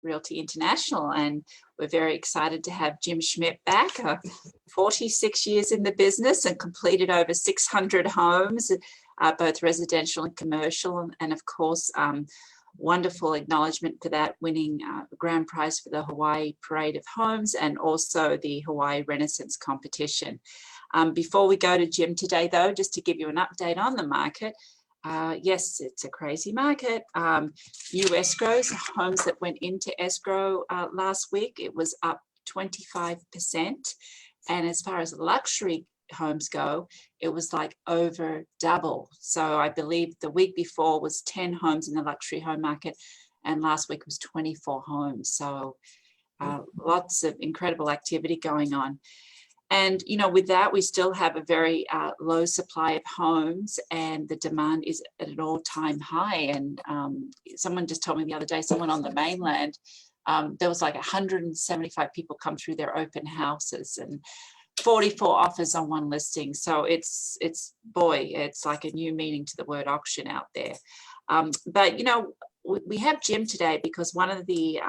Realty International, and we're very excited to have Jim Schmit back. 46 years in the business and completed over 600 homes, both residential and commercial, and of course, wonderful acknowledgement for that, winning the grand prize for the Hawaii Parade of Homes and also the Hawaii Renaissance competition. Before we go to Jim today, though, just to give you an update on the market, yes, it's a crazy market. New escrows, homes that went into escrow last week, it was up 25%. And as far as luxury homes go, it was like over double. So I believe the week before was 10 homes in the luxury home market, and last week was 24 homes. So lots of incredible activity going on. And, you know, with that, we still have a very low supply of homes, and the demand is at an all-time high. And someone just told me the other day, someone on the mainland, there was like 175 people come through their open houses and 44 offers on one listing. So it's like a new meaning to the word auction out there. But, you know, we have Jim today because one of the,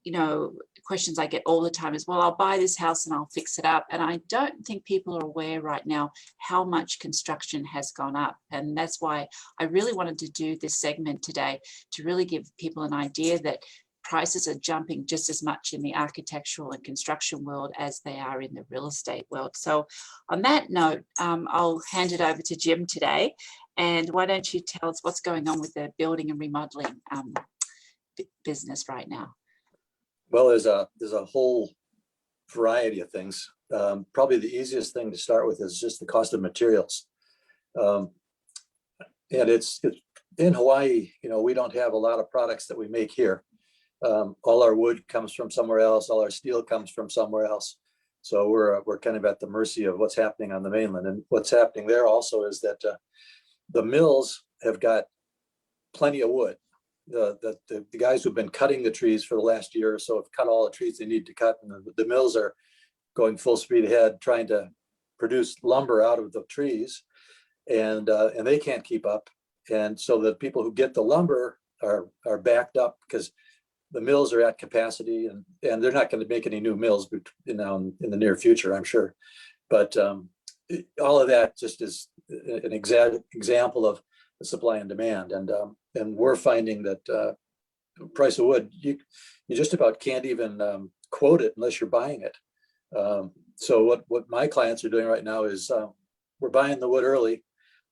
you know, questions I get all the time is, well, I'll buy this house and I'll fix it up. And I don't think people are aware right now how much construction has gone up. And that's why I really wanted to do this segment today, to really give people an idea that prices are jumping just as much in the architectural and construction world as they are in the real estate world. So on that note, I'll hand it over to Jim today. And why don't you tell us what's going on with the building and remodeling business right now? Well, there's a whole variety of things. Probably the easiest thing to start with is just the cost of materials. And it's in Hawaii, you know, we don't have a lot of products that we make here. All our wood comes from somewhere else. All our steel comes from somewhere else. So we're kind of at the mercy of what's happening on the mainland. And what's happening there also is that the mills have got plenty of wood. The guys who've been cutting the trees for the last year or so have cut all the trees they need to cut, and the mills are going full speed ahead trying to produce lumber out of the trees, and they can't keep up. And so the people who get the lumber are backed up because the mills are at capacity, and they're not going to make any new mills, you know, in the near future, I'm sure. But all of that just is an example of the supply and demand, and we're finding that price of wood, you just about can't even quote it unless you're buying it. So what my clients are doing right now is we're buying the wood early,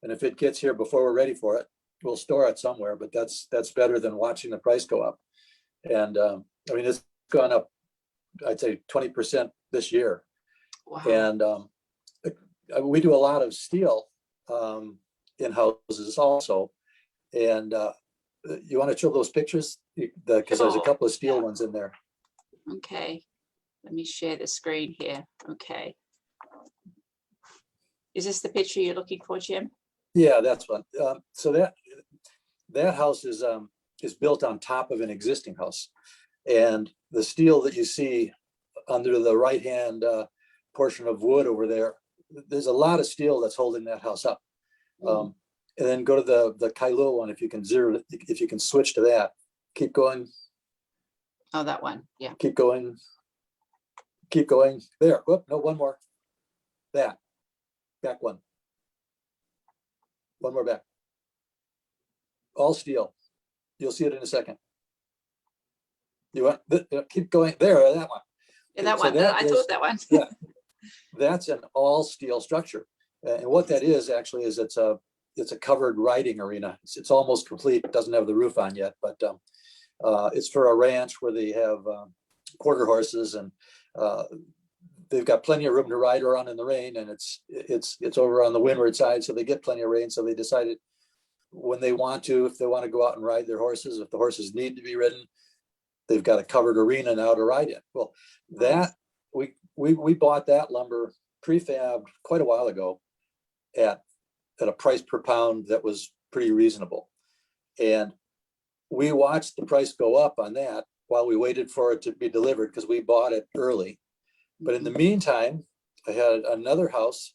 and if it gets here before we're ready for it, we'll store it somewhere. But that's better than watching the price go up. And I mean, it's gone up, I'd say 20% this year. Wow. And we do a lot of steel in houses also. And you want to show those pictures? Because there's a couple of steel ones in there. Okay, let me share the screen here. Okay. Is this the picture you're looking for, Jim? Yeah, that's one. So that house is built on top of an existing house. And the steel that you see under the right-hand portion of wood over there, there's a lot of steel that's holding that house up. And then go to the Kailua one, if you can switch to that. Keep going. Oh, that one. Yeah. Keep going. Keep going. There. Whoop, no, one more. That. Back one. One more back. All steel. You'll see it in a second. You want keep going there. That one. Yeah, that one. I thought that one. Yeah. That's an all steel structure, and what that is actually is it's a covered riding arena. It's almost complete. It doesn't have the roof on yet, but it's for a ranch where they have quarter horses, and they've got plenty of room to ride around in the rain. And it's over on the windward side, so they get plenty of rain. So they decided when they want to, if they want to go out and ride their horses, if the horses need to be ridden, they've got a covered arena now to ride in. Well, that we bought that lumber prefabbed quite a while ago at a price per pound that was pretty reasonable. And we watched the price go up on that while we waited for it to be delivered because we bought it early. But in the meantime, I had another house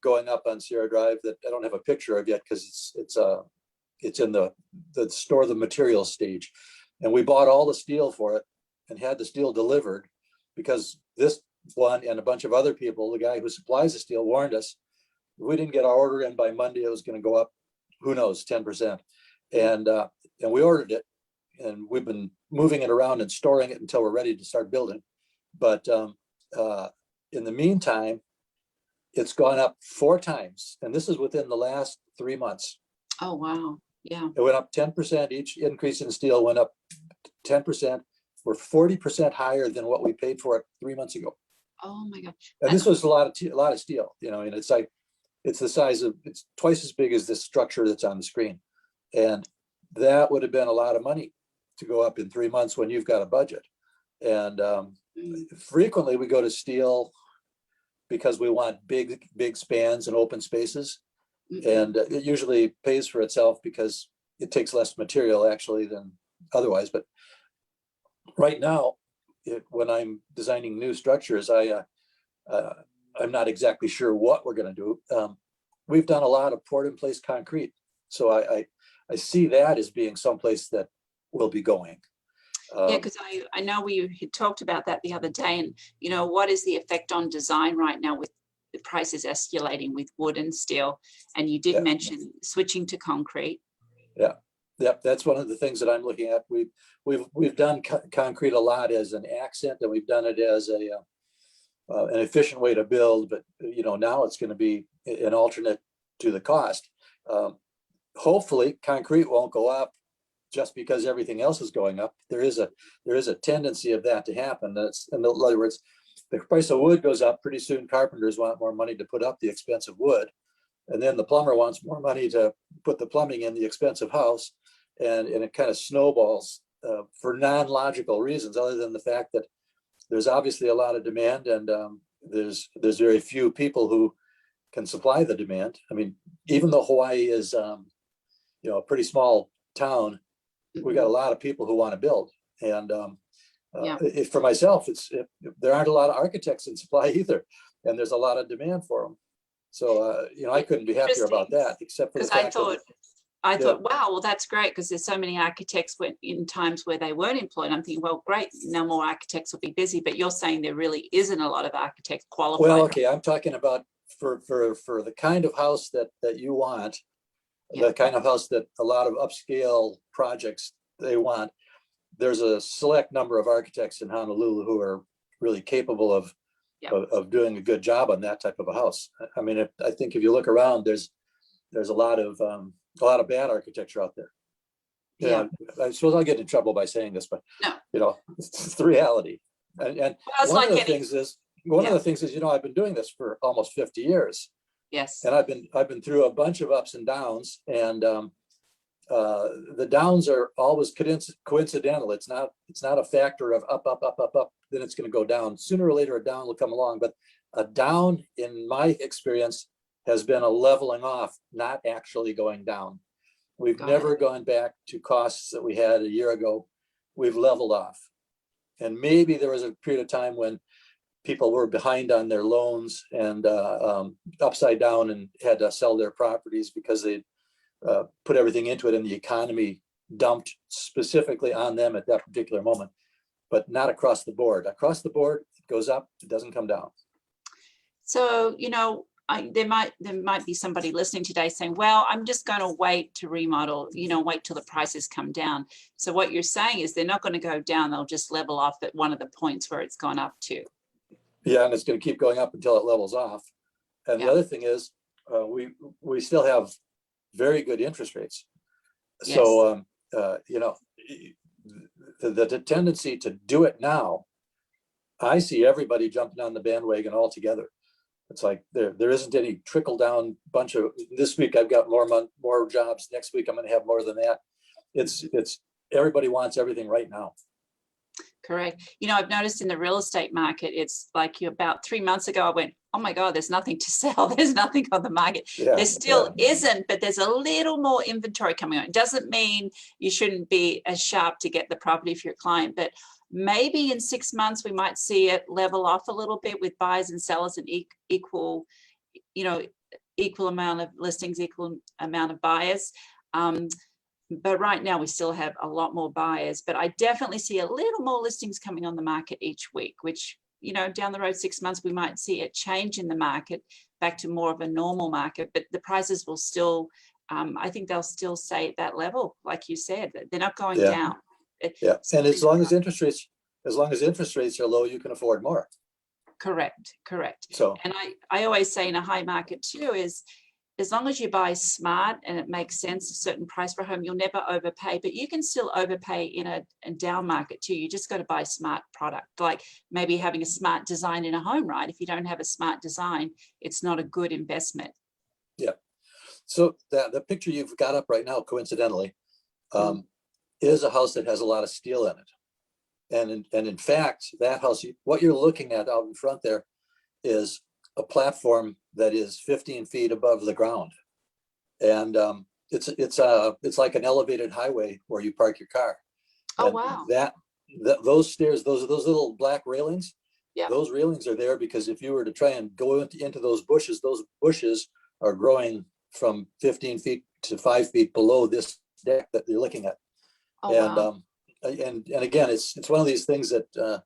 going up on Sierra Drive that I don't have a picture of yet because it's in the store the materials stage. And we bought all the steel for it and had the steel delivered because this one and a bunch of other people, the guy who supplies the steel, warned us if we didn't get our order in by Monday, it was going to go up, who knows, 10%. And we ordered it, and we've been moving it around and storing it until we're ready to start building. But in the meantime, it's gone up 4 times, and this is within the last 3 months. Oh, wow. Yeah. It went up 10%. Each increase in steel went up 10%. We're 40% higher than what we paid for it 3 months ago. Oh my God. And this was a lot of steel, you know, and it's like, it's the size of, it's twice as big as this structure that's on the screen. And that would have been a lot of money to go up in 3 months when you've got a budget. And frequently we go to steel because we want big spans and open spaces. And it usually pays for itself because it takes less material actually than otherwise. But right now, when I'm designing new structures, I'm not exactly sure what we're going to do. We've done a lot of poured in place concrete. So I see that as being someplace that will be going. Yeah, because I know we had talked about that the other day, and you know, what is the effect on design right now with the prices escalating with wood and steel? And you did mention switching to concrete. Yeah, that's one of the things that I'm looking at. We've done concrete a lot as an accent, and we've done it as an efficient way to build. But you know, now it's going to be an alternate to the cost. Hopefully, concrete won't go up just because everything else is going up. There is a tendency of that to happen. That's, in other words, the price of wood goes up. Pretty soon, carpenters want more money to put up the expensive wood, and then the plumber wants more money to put the plumbing in the expensive house, and it kind of snowballs for non-logical reasons, other than the fact that there's obviously a lot of demand, and there's very few people who can supply the demand. I mean, even though Hawaii is you know, a pretty small town, we got a lot of people who want to build. And for myself, there aren't a lot of architects in supply either, and there's a lot of demand for them. So you know, I couldn't be happier about that, except for the fact I thought, wow, well, that's great, because there's so many architects in times where they weren't employed. I'm thinking, well, great, now more architects will be busy. But you're saying there really isn't a lot of architects qualified. Well, okay, I'm talking about for the kind of house that you want, the kind of house that a lot of upscale projects they want. There's a select number of architects in Honolulu who are really capable of doing a good job on that type of a house. I mean, I think if you look around, there's a lot of bad architecture out there. Yeah, I suppose I'll get in trouble by saying this, but no, you know, it's the reality. And one of the things is, you know, I've been doing this for almost 50 years. Yes. And I've been through a bunch of ups and downs, and the downs are always coincidental. It's not a factor of up, then it's going to go down. Sooner or later, a down will come along. But a down, in my experience, has been a leveling off, not actually going down. We've never gone back to costs that we had a year ago. We've leveled off. And maybe there was a period of time when people were behind on their loans and upside down and had to sell their properties because they put everything into it, and the economy dumped specifically on them at that particular moment, but not across the board. Across the board, it goes up, it doesn't come down. So, you know, there might be somebody listening today saying, well, I'm just going to wait to remodel, you know, wait till the prices come down. So what you're saying is they're not going to go down, they'll just level off at one of the points where it's gone up to. Yeah, and it's going to keep going up until it levels off. And the other thing is, we still have very good interest rates. Yes. So, you know, the tendency to do it now, I see everybody jumping on the bandwagon all together. It's like there isn't any trickle down bunch of, this week I've got more jobs. Next week I'm going to have more than that. It's everybody wants everything right now. Correct. You know, I've noticed in the real estate market, it's like about 3 months ago, I went, oh my God, there's nothing to sell. There's nothing on the market. Yeah, there still isn't, but there's a little more inventory coming on. It doesn't mean you shouldn't be as sharp to get the property for your client, but maybe in 6 months, we might see it level off a little bit with buyers and sellers and equal amount of listings, equal amount of buyers. but right now we still have a lot more buyers, but I definitely see a little more listings coming on the market each week, which, you know, down the road 6 months, we might see a change in the market back to more of a normal market, but the prices will still, I think they'll still stay at that level. Like you said, they're not going Yeah. down. Yeah. And as long as interest rates are low, you can afford more. Correct. So, And I always say in a high market too is, as long as you buy smart and it makes sense, a certain price per home, you'll never overpay, but you can still overpay in a down market too. You just got to buy smart product, like maybe having a smart design in a home, right? If you don't have a smart design, it's not a good investment. yeah. So the picture you've got up right now, coincidentally, is a house that has a lot of steel in it. And in fact, that house, what you're looking at out in front there is a platform that is 15 feet above the ground. And it's like an elevated highway where you park your car. Oh, And wow. those stairs, those little black railings, Yeah. those railings are there because if you were to try and go into those bushes are growing from 15 feet to 5 feet below this deck that you're looking at. Oh, And wow. and again, it's one of these things that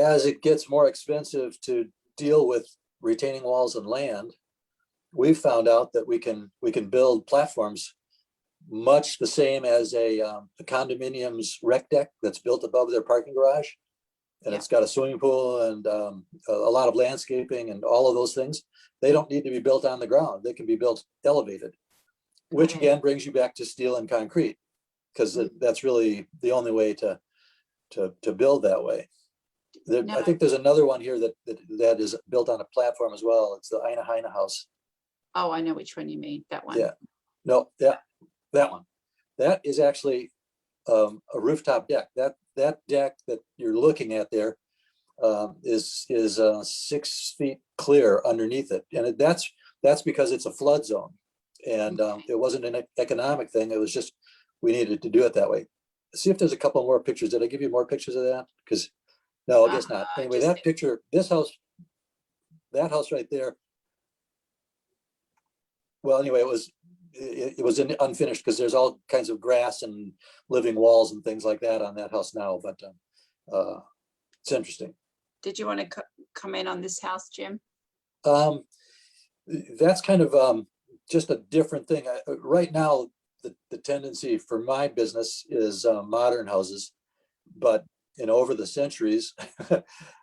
as it gets more expensive to deal with retaining walls and land, we've found out that we can build platforms much the same as a condominium's rec deck that's built above their parking garage, and Yeah. it's got a swimming pool and a lot of landscaping and all of those things. They don't need to be built on the ground. They can be built elevated, which Okay. again brings you back to steel and concrete, because that's really the only way to build that way. No. I think there's another one here that is built on a platform as well. It's the Aina Haina house. Oh, I know which one you mean. That one. Yeah, no, that one. That is actually a rooftop deck. That deck that you're looking at there is 6 feet clear underneath it, and that's because it's a flood zone, and it wasn't an economic thing. It was just we needed to do it that way. See if there's a couple more pictures. Did I give you more pictures of that? Because no, I guess not. Anyway, that picture, that house right there. Well, anyway, it was unfinished because there's all kinds of grass and living walls and things like that on that house now, but it's interesting. Did you want to comment on this house, Jim? That's kind of just a different thing. Right now, the tendency for my business is modern houses, but over the centuries,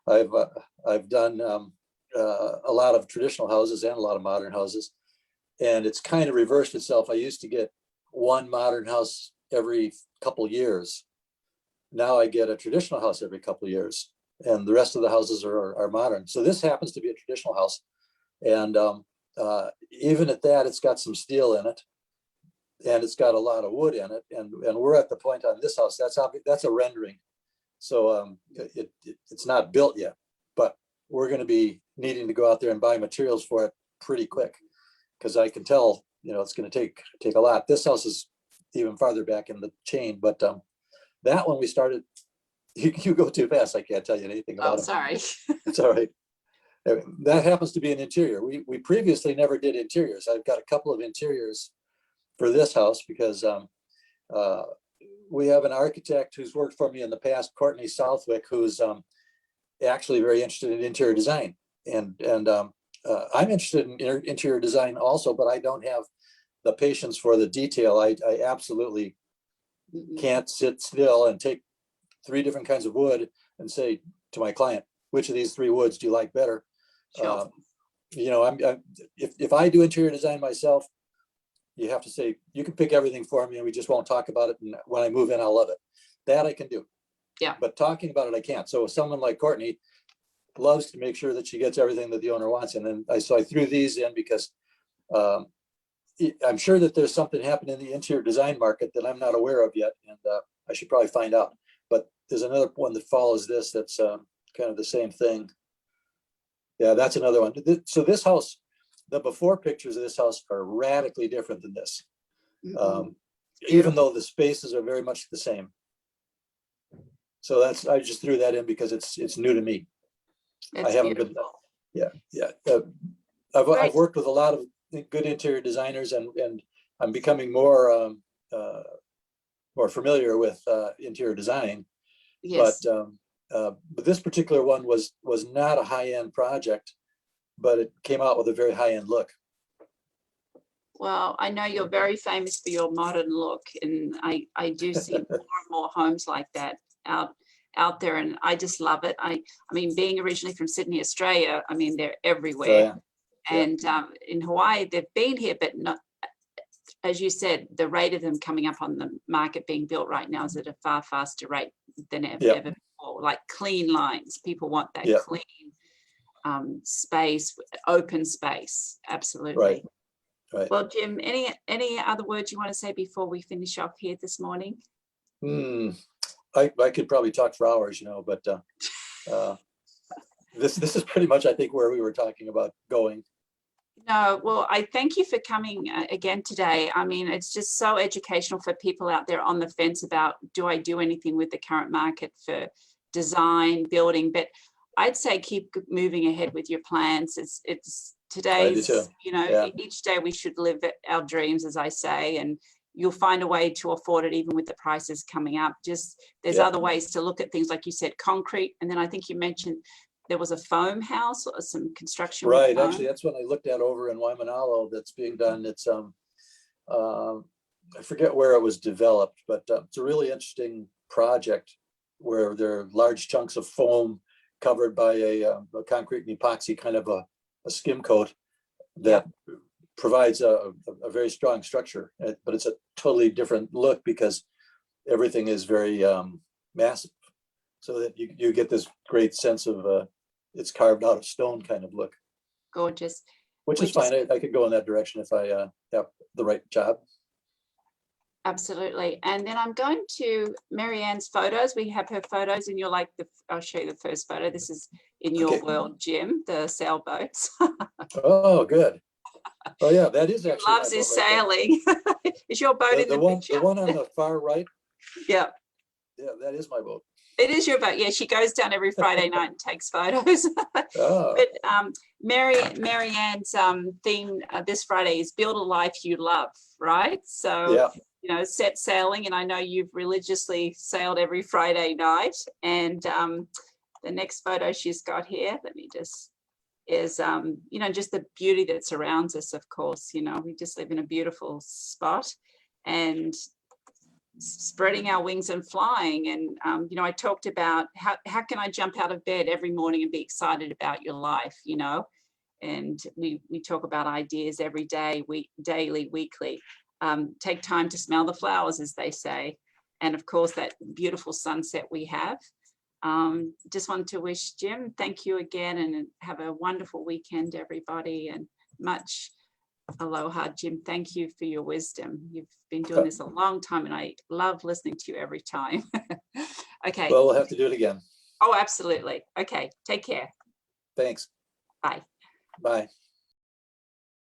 I've done a lot of traditional houses and a lot of modern houses, and it's kind of reversed itself. I used to get one modern house every couple years. Now I get a traditional house every couple of years, and the rest of the houses are modern. So this happens to be a traditional house, and even at that, it's got some steel in it, and it's got a lot of wood in it. And we're at the point on this house that's a rendering. So it's not built yet, but we're going to be needing to go out there and buy materials for it pretty quick, because I can tell, it's going to take a lot. This house is even farther back in the chain, but that one we started, you go too fast. I can't tell you anything about it. Oh, sorry. It's all right. That happens to be an interior. We previously never did interiors. I've got a couple of interiors for this house because we have an architect who's worked for me in the past, Courtney Southwick, who's actually very interested in interior design. And I'm interested in interior design also, but I don't have the patience for the detail. I absolutely can't sit still and take 3 different kinds of wood and say to my client, which of these 3 woods do you like better? Sure. If I do interior design myself, you have to say, you can pick everything for me and we just won't talk about it. And when I move in, I'll love it. That I can do. Yeah. But talking about it, I can't. So someone like Courtney loves to make sure that she gets everything that the owner wants. And then I threw these in because I'm sure that there's something happening in the interior design market that I'm not aware of yet. And I should probably find out. But there's another one that follows this that's kind of the same thing. Yeah, that's another one. So this house, the before pictures of this house are radically different than this, even though the spaces are very much the same. So I just threw that in because it's new to me. I haven't been. Yeah. I've worked with a lot of good interior designers, and I'm becoming more more familiar with interior design, Yes. but this particular one was not a high-end project, but it came out with a very high-end look. Well, I know you're very famous for your modern look, and I do see more and more homes like that out there, and I just love it. I mean, being originally from Sydney, Australia, I mean, they're everywhere. And in Hawaii, they've been here, but not, as you said, the rate of them coming up on the market being built right now is at a far faster rate than ever before. Like clean lines, people want that clean space, open space. Absolutely. Right. Well, Jim, any other words you want to say before we finish off here this morning? I could probably talk for hours, but this is pretty much, I think, where we were talking about going. No, well, I thank you for coming again today. I mean, it's just so educational for people out there on the fence about, do I do anything with the current market for design, building? But I'd say keep moving ahead with your plans. It's today's, each day we should live our dreams, as I say, and you'll find a way to afford it even with the prices coming up. Just there's other ways to look at things, like you said, concrete. And then I think you mentioned there was a foam house or some construction. Right. Actually, that's what I looked at over in Waimanalo that's being done. It's I forget where it was developed, but it's a really interesting project where there are large chunks of foam covered by a concrete and epoxy kind of a skim coat that provides a very strong structure, but it's a totally different look because everything is very massive, so that you get this great sense of it's carved out of stone kind of look. Gorgeous. Which is fine. I could go in that direction if I have the right job. Absolutely. And then I'm going to Marianne's photos. We have her photos, and you're like I'll show you the first photo. This is in your world, Jim, the sailboats. Oh, good. Oh yeah, that is actually loves his sailing. Is your boat in the picture? The one on the far right? Yeah, that is my boat. It is your boat. Yeah, she goes down every Friday night and takes photos. But Marianne's theme this Friday is build a life you love, right? So, set sailing. And I know you've religiously sailed every Friday night. And the next photo she's got here, let me just, is, just the beauty that surrounds us, of course. We just live in a beautiful spot. And spreading our wings and flying. And I talked about how can I jump out of bed every morning and be excited about your life, and we talk about ideas every day, daily, weekly. Take time to smell the flowers, as they say, and of course that beautiful sunset we have. Just wanted to wish Jim, thank you again, and have a wonderful weekend, everybody, and much aloha. Jim, thank you for your wisdom. You've been doing this a long time, and I love listening to you every time. Okay. Well, we'll have to do it again. Oh, absolutely. Okay. Take care. Thanks. Bye. Bye.